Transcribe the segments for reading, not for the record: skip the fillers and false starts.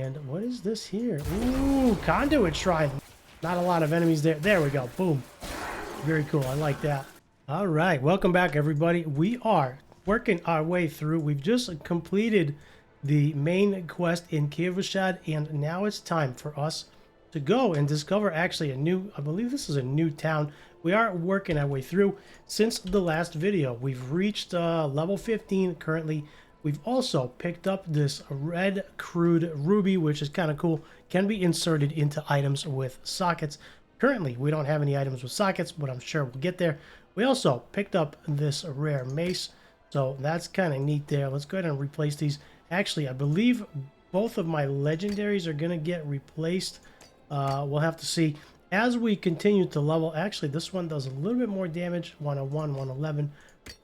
And what is this here? Ooh, conduit shrine. Not a lot of enemies there. There we go. Boom. Very cool. I like that. All right. Welcome back, everybody. We are working our way through. We've just completed the main quest in Kivashad, and now it's time for us to go and discover actually a new, I believe this is a new town. We are working our way through. Since the last video, we've reached level 15 currently. We've also picked up this red crude ruby, which is kind of cool. Can be inserted into items with sockets. Currently, we don't have any items with sockets, but I'm sure we'll get there. We also picked up this rare mace, so that's kind of neat there. Let's go ahead and replace these. Actually, I believe both of my legendaries are going to get replaced. We'll have to see. As we continue to level, actually, this one does a little bit more damage. 101, 111,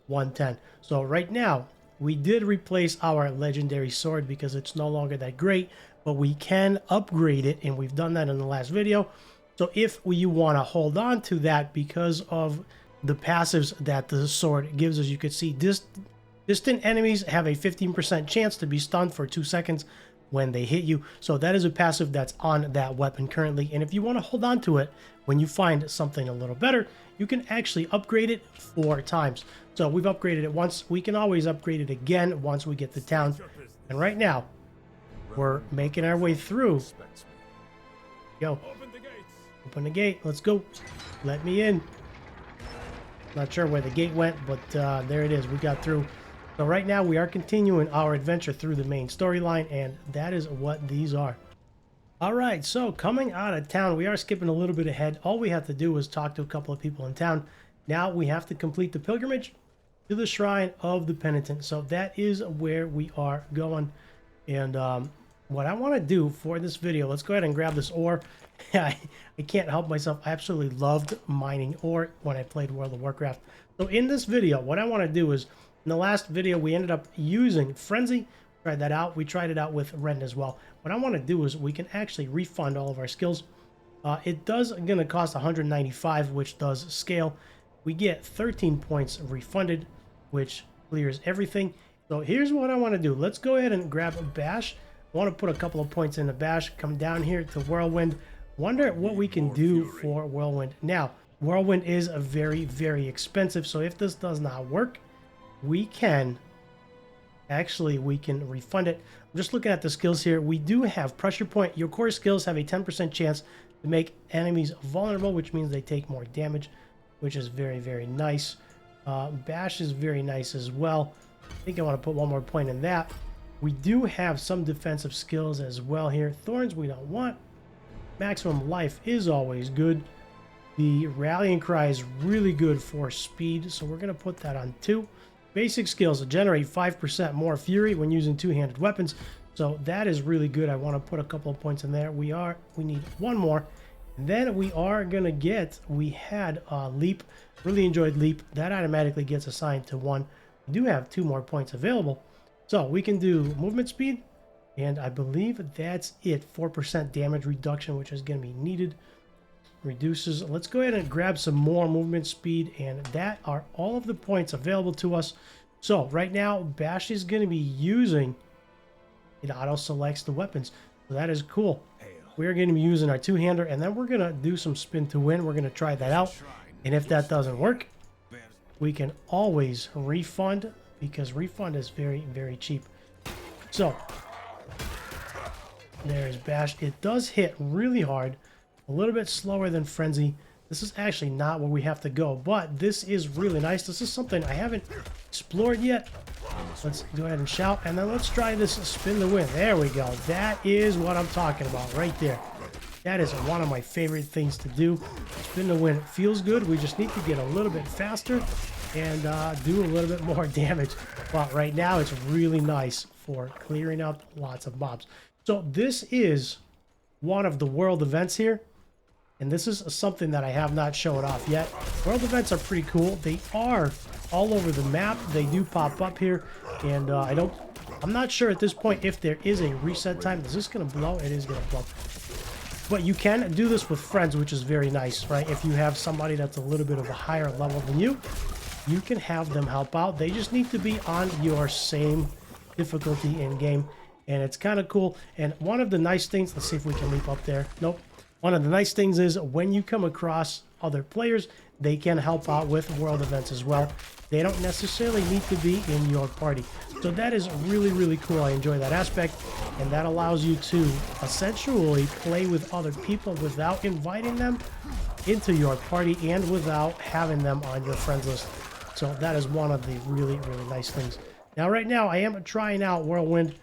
110. So right now, we did replace our legendary sword because it's no longer that great, but we can upgrade it, and we've done that in the last video. So if you want to hold on to that because of the passives that the sword gives, as you can see, distant enemies have a 15% chance to be stunned for 2 seconds when they hit you. So that is a passive that's on that weapon currently. And if you want to hold on to it when you find something a little better, you can actually upgrade it 4 times. So we've upgraded it once. We can always upgrade it again once we get to town. And right now, we're making our way through. Go. Open the gate. Let's go. Let me in. Not sure where the gate went, but there it is. We got through. So right now we are continuing our adventure through the main storyline, and that is what these are. All right, so coming out of town, we are skipping a little bit ahead. All we have to do is talk to a couple of people in town. Now we have to complete the pilgrimage to the Shrine of the Penitent. So that is where we are going. And what I want to do for this video, let's go ahead and grab this ore. I can't help myself. I absolutely loved mining ore when I played World of Warcraft. So in this video, what I want to do is, in the last video, we ended up using Frenzy. Tried that out. We tried it out with Rend as well. What I want to do is we can actually refund all of our skills. It does going to cost 195, which does scale. We get 13 points refunded, which clears everything. So here's what I want to do. Let's go ahead and grab a Bash. I want to put a couple of points in the Bash. Come down here to Whirlwind. Wonder what we can do for Whirlwind. Now, Whirlwind is a very, very expensive. So if this does not work, we can refund it. I'm just looking at the skills here. We do have Pressure Point. Your core skills have a 10% chance to make enemies vulnerable, which means they take more damage, which is very, very nice. Bash is very nice as well. I think I want to put one more point in that. We do have some defensive skills as well here. Thorns we don't want. Maximum life is always good. The Rallying Cry is really good for speed, so we're going to put that on 2. Basic skills generate 5% more fury when using two-handed weapons, so that is really good. I want to put a couple of points in there. We need one more. And then we are going to get, we had Leap. Really enjoyed Leap. That automatically gets assigned to 1. We do have 2 more points available. So we can do movement speed, and I believe that's it. 4% damage reduction, which is going to be needed. Reduces. Let's go ahead and grab some more movement speed, and that are all of the points available to us. So right now, Bash is going to be using, it auto selects the weapons. So that is cool. We're going to be using our two-hander, and then we're going to do some spin to win. We're going to try that out, and if that doesn't work, we can always refund, because refund is very, very cheap. So there's Bash. It does hit really hard, a little bit slower than Frenzy. This is actually not where we have to go, but this is really nice. This is something I haven't explored yet. Let's go ahead and shout, and then let's try this spin to win. There we go. That is what I'm talking about right there. That is one of my favorite things to do. Spin to win feels good. We just need to get a little bit faster and do a little bit more damage. But right now, it's really nice for clearing out lots of mobs. So this is one of the world events here. And this is something that I have not shown off yet. World events are pretty cool. They are all over the map. They do pop up here. And I'm not sure at this point if there is a reset time. Is this going to blow? It is going to blow. But you can do this with friends, which is very nice, right? If you have somebody that's a little bit of a higher level than you, you can have them help out. They just need to be on your same difficulty in game. and it's kind of cool. And one of the nice things, let's see if we can leap up there. Nope. One of the nice things is when you come across other players, they can help out with world events as well. They don't necessarily need to be in your party. So that is really, really cool. I enjoy that aspect, and that allows you to essentially play with other people without inviting them into your party and without having them on your friends list. So that is one of the really, really nice things. Now, right now, I am trying out Whirlwind.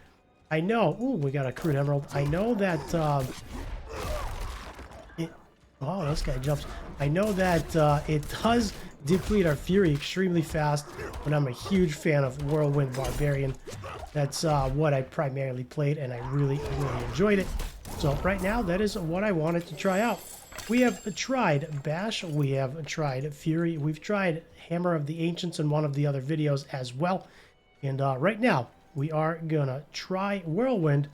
I know... Ooh, we got a crude emerald. I know that... oh, this guy jumps. I know that it does deplete our fury extremely fast, but I'm a huge fan of Whirlwind Barbarian. That's what I primarily played, and I really, really enjoyed it. So right now, that is what I wanted to try out. We have tried Bash, we have tried Fury, we've tried Hammer of the Ancients in one of the other videos as well. And right now, we are gonna try Whirlwind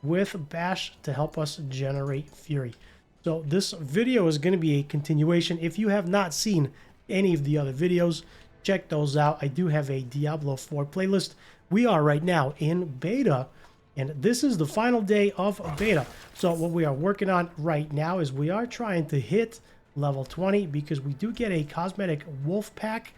with Bash to help us generate Fury. So this video is going to be a continuation. If you have not seen any of the other videos, check those out. I do have a Diablo 4 playlist. We are right now in beta, and this is the final day of beta. So what we are working on right now is we are trying to hit level 20 because we do get a cosmetic wolf pack.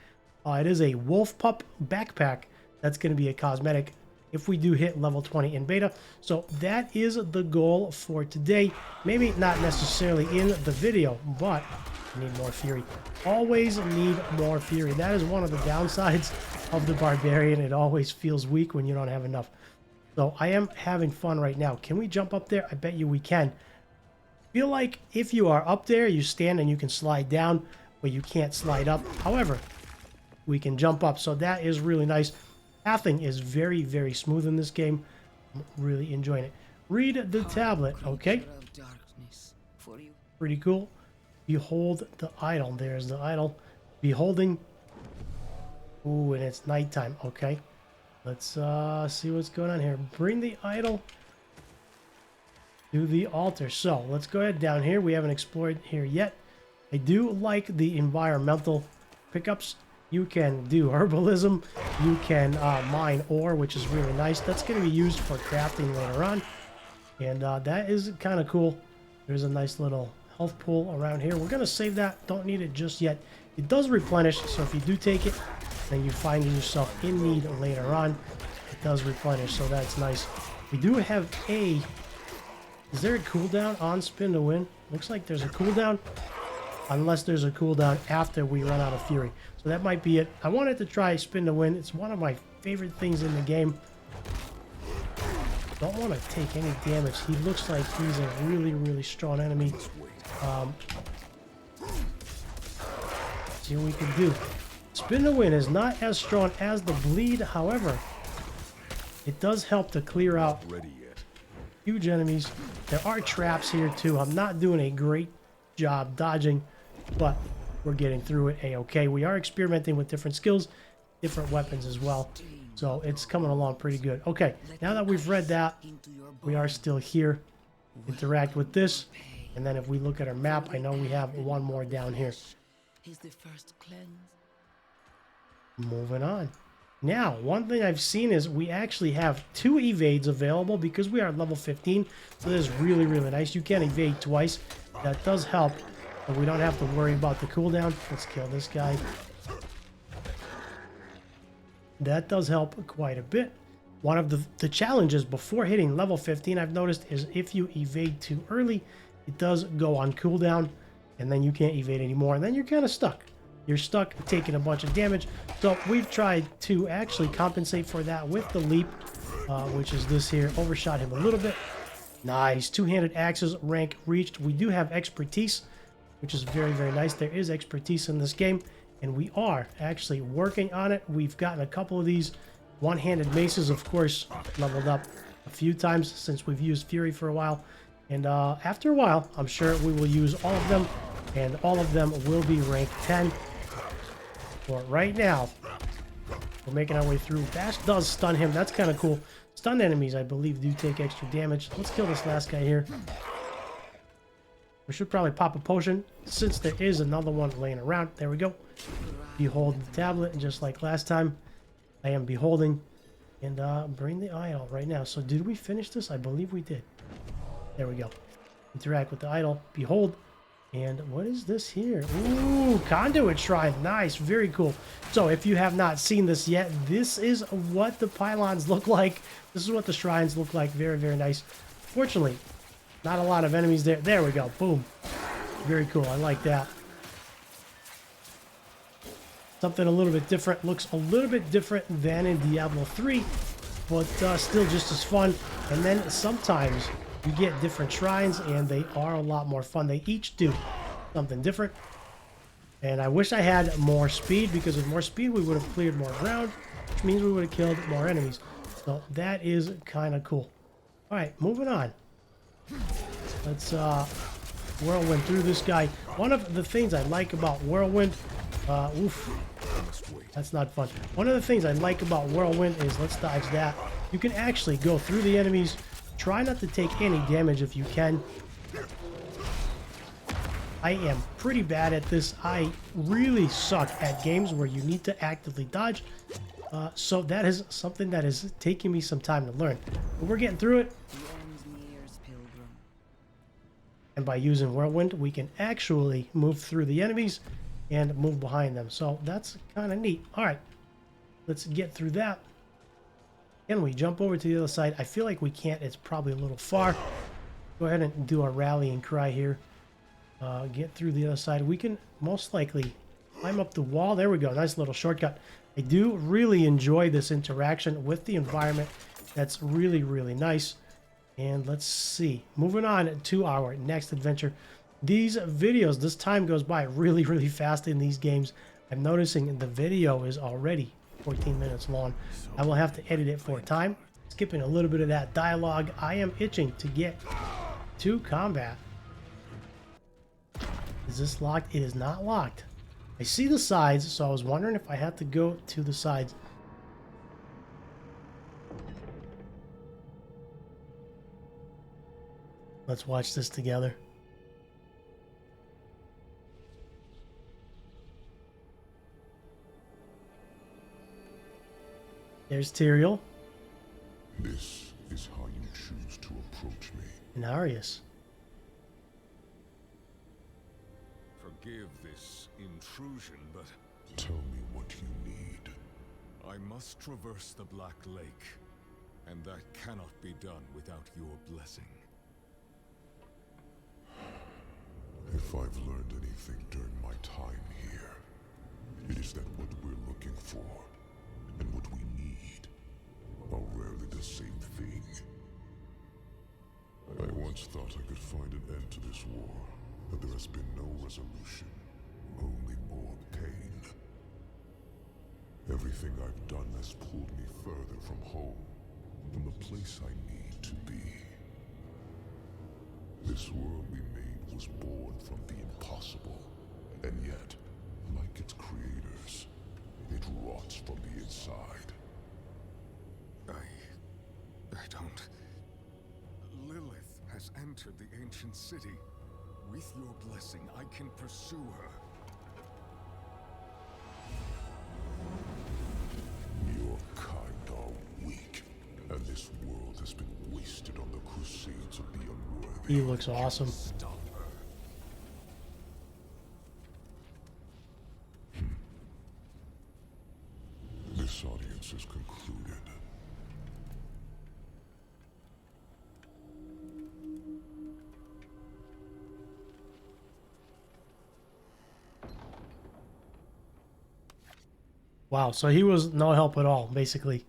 It is a wolf pup backpack. That's going to be a cosmetic if we do hit level 20 in beta. So that is the goal for today. Maybe not necessarily in the video, but I need more fury. Always need more fury. That is one of the downsides of the barbarian. It always feels weak when you don't have enough. So I am having fun right now. Can we jump up there? I bet you we can. Feel like if you are up there, you stand and you can slide down, but you can't slide up. However, we can jump up. So that is really nice. Pathing is very, very smooth in this game. I'm really enjoying it. Read the tablet, okay? Pretty cool. Behold the idol. There's the idol. Beholding. Ooh, and it's nighttime. Okay. Let's see what's going on here. Bring the idol to the altar. So, let's go ahead down here. We haven't explored here yet. I do like the environmental pickups. You can do herbalism. You can mine ore, which is really nice. That's going to be used for crafting later on. And that is kind of cool. There's a nice little health pool around here. We're going to save that. Don't need it just yet. It does replenish, so if you do take it, then you find yourself in need later on. It does replenish, so that's nice. We do have a... Is there a cooldown on spin to win? Looks like there's a cooldown. Unless there's a cooldown after we run out of fury. So that might be it. I wanted to try spin to win. It's one of my favorite things in the game. Don't want to take any damage. He looks like he's a really, really strong enemy. See what we can do. Spin to win is not as strong as the bleed. However, it does help to clear out huge enemies. There are traps here too. I'm not doing a great job dodging, but we're getting through it a-okay. We are experimenting with different skills, different weapons as well. So it's coming along pretty good. Okay, now that we've read that, we are still here. Interact with this. And then if we look at our map, I know we have one more down here. Moving on. Now, one thing I've seen is we actually have 2 evades available because we are at level 15. So this is really, really nice. You can evade twice. That does help, but we don't have to worry about the cooldown. Let's kill this guy. That does help quite a bit. One of the challenges before hitting level 15, I've noticed, is if you evade too early, it does go on cooldown, and then you can't evade anymore, and then you're kind of stuck. You're stuck taking a bunch of damage. So we've tried to actually compensate for that with the leap, which is this here. Overshot him a little bit. Nice. Two-handed axes, rank reached. We do have expertise, which is very, very nice. There is expertise in this game, and we are actually working on it. We've gotten a couple of these one-handed maces, of course, leveled up a few times since we've used Fury for a while. And after a while, I'm sure we will use all of them, and all of them will be rank 10. But right now, we're making our way through. Bash does stun him. That's kind of cool. Stunned enemies, I believe, do take extra damage. Let's kill this last guy here. We should probably pop a potion, since there is another one laying around. There we go. Behold the tablet, and just like last time, I am beholding. And bring the idol right now. So did we finish this? I believe we did. There we go. Interact with the idol. Behold. And what is this here? Ooh, conduit shrine. Nice. Very cool. So if you have not seen this yet, this is what the pylons look like. This is what the shrines look like. Very, very nice. Fortunately, not a lot of enemies there. There we go. Boom. Very cool. I like that. Something a little bit different. Looks a little bit different than in Diablo 3, but still just as fun. And then sometimes you get different shrines, and they are a lot more fun. They each do something different. And I wish I had more speed, because with more speed we would have cleared more ground, which means we would have killed more enemies. So that is kind of cool. All right, moving on. Let's whirlwind through this guy. One of the things I like about whirlwind, oof, that's not fun. One of the things I like about whirlwind is, let's dodge that. You can actually go through the enemies. Try not to take any damage if you can. I am pretty bad at this. I really suck at games where you need to actively dodge. So that is something that is taking me some time to learn. But we're getting through it. And by using whirlwind, we can actually move through the enemies and move behind them. So that's kind of neat. All right, let's get through that. Can we jump over to the other side? I feel like we can't. It's probably a little far. Go ahead and do our rallying cry here. Get through the other side. We can most likely climb up the wall. There we go. Nice little shortcut. I do really enjoy this interaction with the environment. That's really, really nice. And let's see. Moving on to our next adventure. These videos, this time goes by really, really fast in these games. I'm noticing the video is already 14 minutes long. I will have to edit it for time. Skipping a little bit of that dialogue. I am itching to get to combat. Is this locked? It is not locked. I see the sides, so I was wondering if I had to go to the sides. Let's watch this together. There's Tyrael. This is how you choose to approach me. And Arius. Forgive this intrusion, but Tell me what you need. I must traverse the Black Lake, and that cannot be done without your blessing. If I've learned anything during my time here, it is that what we're looking for and what we need are rarely the same thing. I once thought I could find an end to this war, but there has been no resolution, only more pain. Everything I've done has pulled me further from home, from the place I need to be. This world we made was born from the impossible, and yet, like its creators, it rots from the inside. I don't... Lilith has entered the ancient city. With your blessing, I can pursue her. Your kind are weak, and this world has been wasted on the crusades of the unworthy. He looks awesome. Stop her. This audience is concluded. Wow, so he was no help at all, basically.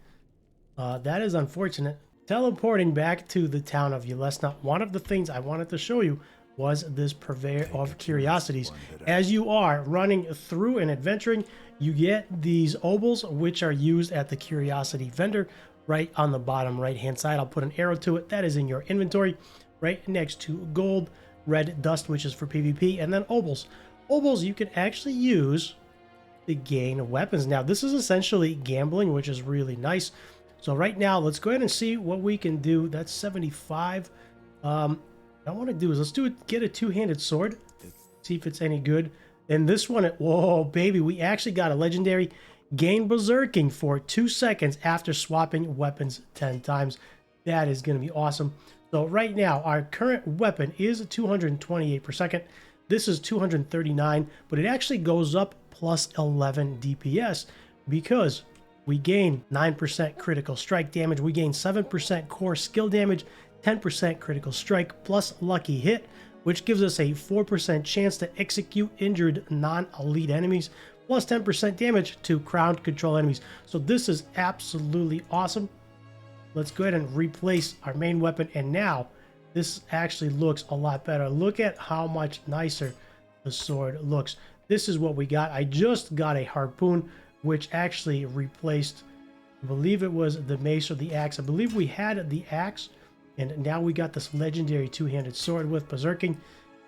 That is unfortunate. Teleporting back to the town of Yelesna, one of the things I wanted to show you was this purveyor of curiosities. As you are running through and adventuring, you get these obols, which are used at the curiosity vendor right on the bottom right hand side. I'll put an arrow to it. That is in your inventory right next to gold, red dust, which is for PvP, and then obols. Obols you can actually use to gain weapons. Now this is essentially gambling, which is really nice. So right now let's go ahead and see what we can do. That's 75. What I want to do is get a two-handed sword, see if it's any good. And this one, whoa baby, we actually got a legendary. gain berserking for 2 seconds after swapping weapons 10 times. That is going to be awesome. So right now, our current weapon is 228 per second. This is 239, but it actually goes up plus 11 DPS because we gain 9% critical strike damage. We gain 7% core skill damage, 10% critical strike plus lucky hit, which gives us a 4% chance to execute injured non-elite enemies, plus 10% damage to crowd control enemies. So this is absolutely awesome. Let's go ahead and replace our main weapon, and now this actually looks a lot better. Look at how much nicer the sword looks. This is what we got. I just got a harpoon, which actually replaced, I believe it was the mace or the axe. I believe we had the axe, and now we got this legendary two-handed sword with berserking,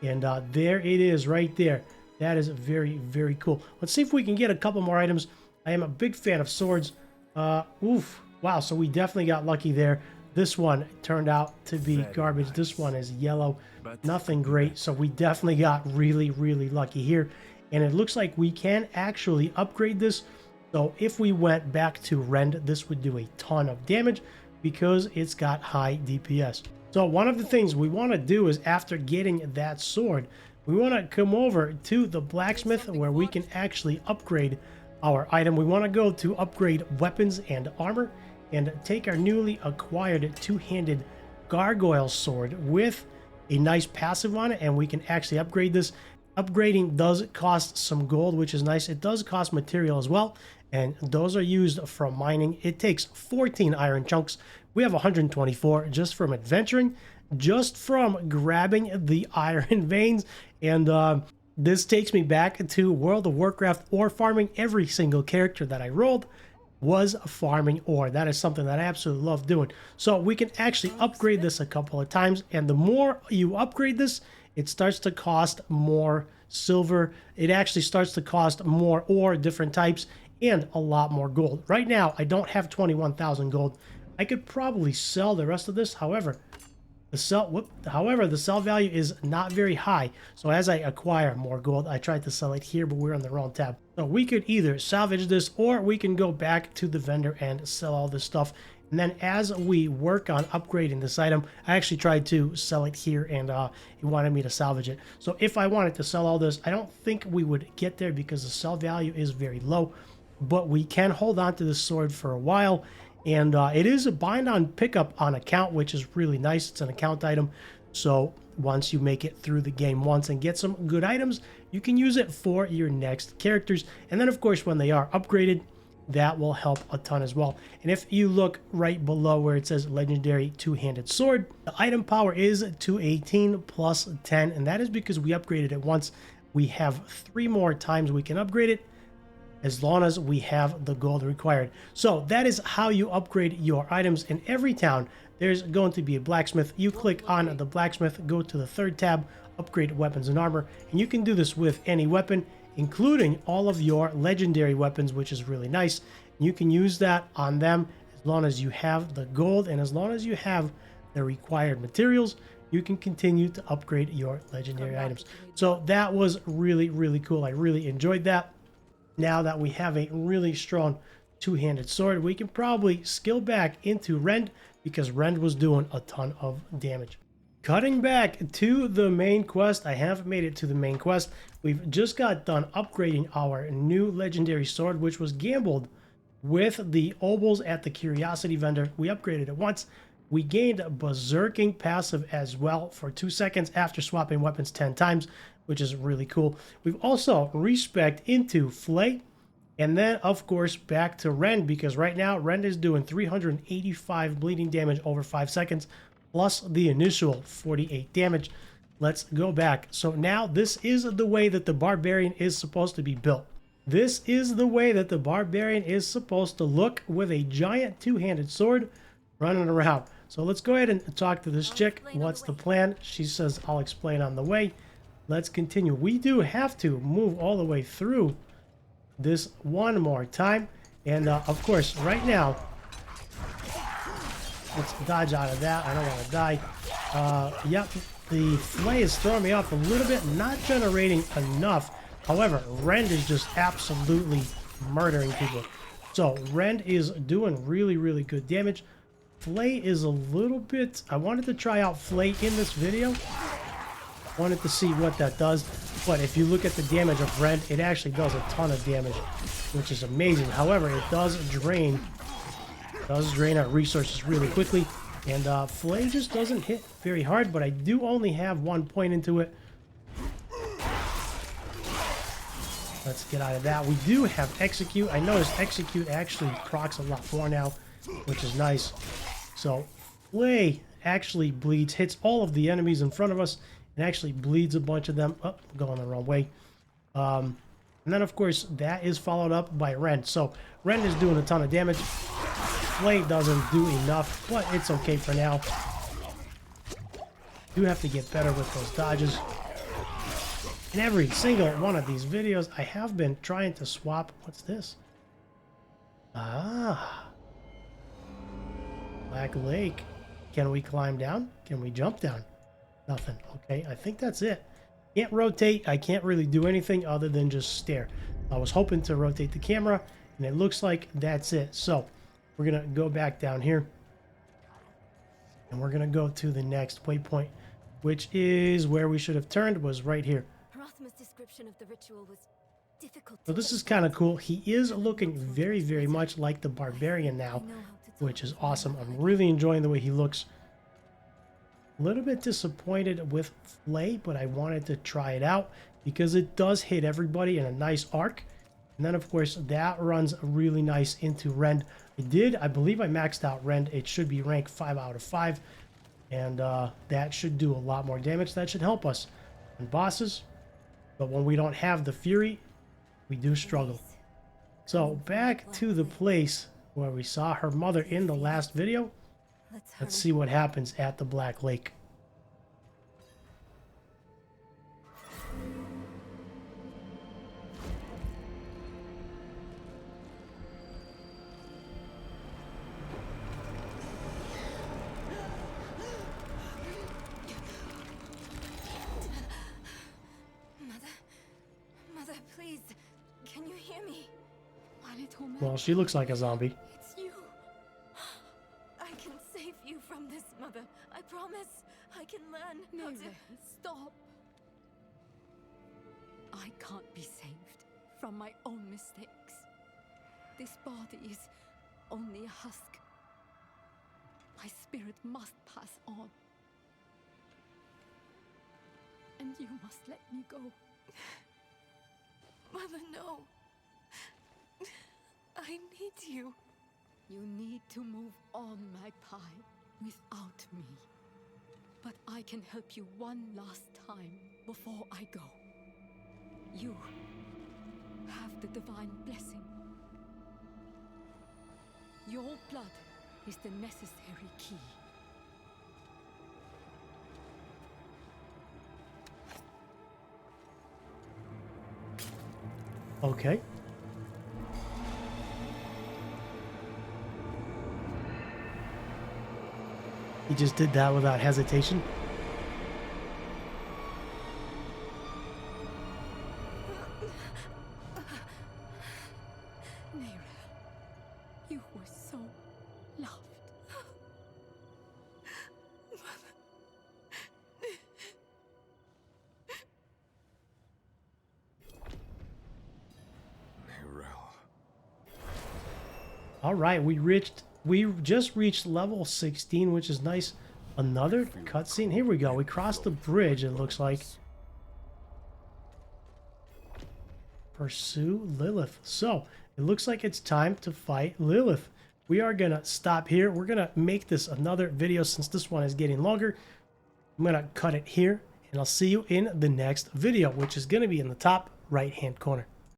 and there it is right there. That is very, very cool. Let's see if we can get a couple more items. I am a big fan of swords. Oof. Wow, so we definitely got lucky there. This one turned out to be garbage. This one is yellow. Nothing great. So we definitely got really, really lucky here. And it looks like we can actually upgrade this. So if we went back to Rend, this would do a ton of damage because it's got high DPS. So one of the things we want to do is, after getting that sword, we want to come over to the blacksmith where we can actually upgrade our item. We want to go to upgrade weapons and armor and take our newly acquired two-handed gargoyle sword with a nice passive on it, and we can actually upgrade this. Upgrading does cost some gold, which is nice. It does cost material as well, and those are used from mining. It takes 14 iron chunks. We have 124 just from adventuring, just from grabbing the iron veins, and this takes me back to World of Warcraft ore farming. Every single character that I rolled was farming ore. That is something that I absolutely love doing. So we can actually upgrade this a couple of times, and the more you upgrade this, it starts to cost more silver. It actually starts to cost more ore, different types, and a lot more gold. Right now, I don't have 21,000 gold. I could probably sell the rest of this. However, the sell value is not very high. So as I acquire more gold, I tried to sell it here, but we're on the wrong tab. So we could either salvage this, or we can go back to the vendor and sell all this stuff. And then as we work on upgrading this item, I actually tried to sell it here, and he wanted me to salvage it. So if I wanted to sell all this, I don't think we would get there because the sell value is very low. But we can hold on to this sword for a while. And it is a bind on pickup on account, which is really nice. It's an account item. So once you make it through the game once and get some good items, you can use it for your next characters. And then, of course, when they are upgraded, that will help a ton as well. And if you look right below where it says legendary two-handed sword, the item power is 218 plus 10. And that is because we upgraded it once. We have 3 more times we can upgrade it, as long as we have the gold required. So that is how you upgrade your items. In every town, there's going to be a blacksmith. You click on the blacksmith, go to the 3rd tab, upgrade weapons and armor, and you can do this with any weapon, including all of your legendary weapons, which is really nice. You can use that on them as long as you have the gold, and as long as you have the required materials, you can continue to upgrade your legendary items. So that was really, really cool. I really enjoyed that. Now that we have a really strong two-handed sword, we can probably skill back into Rend, because Rend was doing a ton of damage. Cutting back to the main quest, I haven't made it to the main quest. We've just got done upgrading our new legendary sword, which was gambled with the obols at the curiosity vendor. We upgraded it once. We gained a berserking passive as well for 2 seconds after swapping weapons 10 times, which is really cool. We've also respec'd into Flay, and then, of course, back to Rend, because right now, Rend is doing 385 bleeding damage over 5 seconds, plus the initial 48 damage. Let's go back. So now, this is the way that the Barbarian is supposed to be built. This is the way that the Barbarian is supposed to look, with a giant two-handed sword running around. So let's go ahead and talk to this chick. What's the plan? She says, I'll explain on the way. Let's continue. We do have to move all the way through this one more time. And of course, right now, let's dodge out of that. I don't want to die. Yep, the Flay is throwing me off a little bit, not generating enough. However, Rend is just absolutely murdering people. So Rend is doing really, really good damage. Flay is a little bit... I wanted to try out Flay in this video. Wanted to see what that does. But if you look at the damage of Rend, it actually does a ton of damage, which is amazing. However, it does drain our resources really quickly. And Flay just doesn't hit very hard, but I do only have 1 point into it. Let's get out of that. We do have Execute. I noticed Execute actually procs a lot more now, which is nice. So Flay actually bleeds, hits all of the enemies in front of us, and actually bleeds a bunch of them. Oh, I'm going the wrong way. And then, of course, that is followed up by Rend. So Rend is doing a ton of damage. Flay doesn't do enough, but it's okay for now. Do have to get better with those dodges. In every single one of these videos, I have been trying to swap... What's this? Ah. Black Lake. Can we climb down? Can we jump down? Nothing. Okay, I think that's it. Can't rotate. I can't really do anything other than just stare. I was hoping to rotate the camera, and it looks like that's it. So, we're going to go back down here. And we're going to go to the next waypoint, which is where we should have turned, was right here. Description of the ritual was difficult. So this is kind of cool. He is looking very, very much like the barbarian now, which is awesome. I'm really enjoying the way he looks. A little bit disappointed with Flay, but I wanted to try it out because it does hit everybody in a nice arc. And then, of course, that runs really nice into Rend. I believe I maxed out Rend. It should be rank 5 out of 5. And that should do a lot more damage. That should help us on bosses. But when we don't have the Fury, we do struggle. So back to the place where we saw her mother in the last video. Let's see what happens at the Black Lake. Please, can you hear me? My little man. Well, she looks like a zombie. It's you. I can save you from this, Mother. I promise. I can learn how to... Stop. I can't be saved from my own mistakes. This body is only a husk. My spirit must pass on. And you must let me go. Mother, no. I need you. You need to move on, Magpie, without me. But I can help you one last time before I go. You have the divine blessing. Your blood is the necessary key. Okay. He just did that without hesitation. Neira, you were so loved. All right, we just reached level 16, which is nice. Another cutscene. Here we go. We crossed the bridge, it looks like. Pursue Lilith. So, it looks like it's time to fight Lilith. We are going to stop here. We're going to make this another video since this one is getting longer. I'm going to cut it here, and I'll see you in the next video, which is going to be in the top right-hand corner.